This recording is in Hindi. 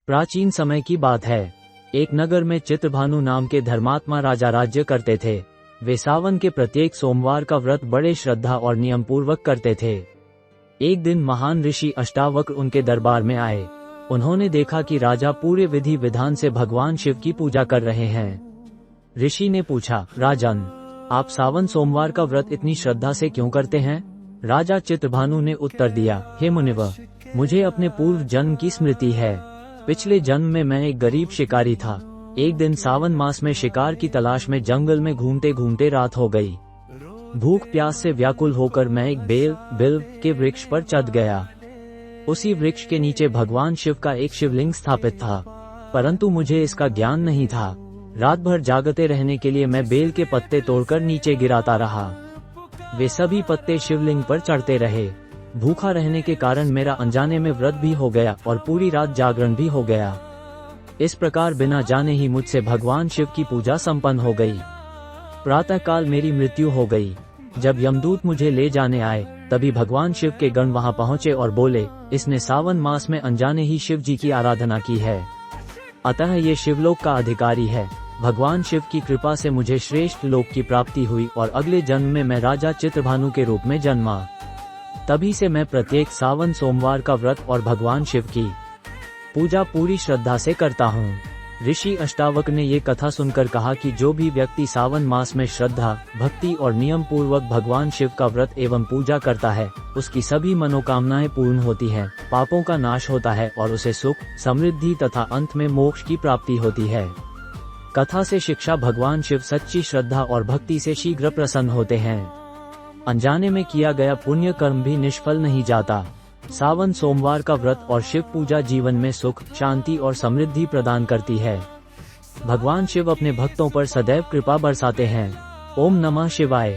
प्राचीन समय की बात है। एक नगर में चित्रभानु नाम के धर्मात्मा राजा राज्य करते थे। वे सावन के प्रत्येक सोमवार का व्रत बड़े श्रद्धा और नियम पूर्वक करते थे। एक दिन महान ऋषि अष्टावक्र उनके दरबार में आए। उन्होंने देखा कि राजा पूरे विधि विधान से भगवान शिव की पूजा कर रहे हैं। ऋषि ने पूछा, राजन, आप सावन सोमवार का व्रत इतनी श्रद्धा से क्यों करते हैं? राजा चित्रभानु ने उत्तर दिया, हे मुनिवर, मुझे अपने पूर्व जन्म की स्मृति है। पिछले जन्म में मैं एक गरीब शिकारी था। एक दिन सावन मास में शिकार की तलाश में जंगल में घूमते घूमते रात हो गई। भूख प्यास से व्याकुल होकर मैं एक बिल्व के वृक्ष पर चढ़ गया। उसी वृक्ष के नीचे भगवान शिव का एक शिवलिंग स्थापित था, परंतु मुझे इसका ज्ञान नहीं था। रात भर जागते रहने के लिए मैं बेल के पत्ते तोड़कर नीचे गिराता रहा। वे सभी पत्ते शिवलिंग पर चढ़ते रहे। भूखा रहने के कारण मेरा अनजाने में व्रत भी हो गया और पूरी रात जागरण भी हो गया। इस प्रकार बिना जाने ही मुझसे भगवान शिव की पूजा संपन्न हो गई। प्रातःकाल मेरी मृत्यु हो गई। जब यमदूत मुझे ले जाने आए, तभी भगवान शिव के गण वहां पहुंचे और बोले, इसने सावन मास में अनजाने ही शिव जी की आराधना की है, अतः ये शिवलोक का अधिकारी है। भगवान शिव की कृपा से मुझे श्रेष्ठ लोक की प्राप्ति हुई और अगले जन्म में मैं राजा चित्रभानु के रूप में जन्मा। तभी से मैं प्रत्येक सावन सोमवार का व्रत और भगवान शिव की पूजा पूरी श्रद्धा से करता हूँ। ऋषि अष्टावक्र ने ये कथा सुनकर कहा कि जो भी व्यक्ति सावन मास में श्रद्धा, भक्ति और नियम पूर्वक भगवान शिव का व्रत एवं पूजा करता है, उसकी सभी मनोकामनाएं पूर्ण होती हैं, पापों का नाश होता है और उसे सुख, समृद्धि तथा अंत में मोक्ष की प्राप्ति होती है। कथा से शिक्षा, भगवान शिव सच्ची श्रद्धा और भक्ति से शीघ्र प्रसन्न होते हैं। अनजाने में किया गया पुण्य कर्म भी निष्फल नहीं जाता। सावन सोमवार का व्रत और शिव पूजा जीवन में सुख, शांति और समृद्धि प्रदान करती है। भगवान शिव अपने भक्तों पर सदैव कृपा बरसाते हैं। ओम नमः शिवाय।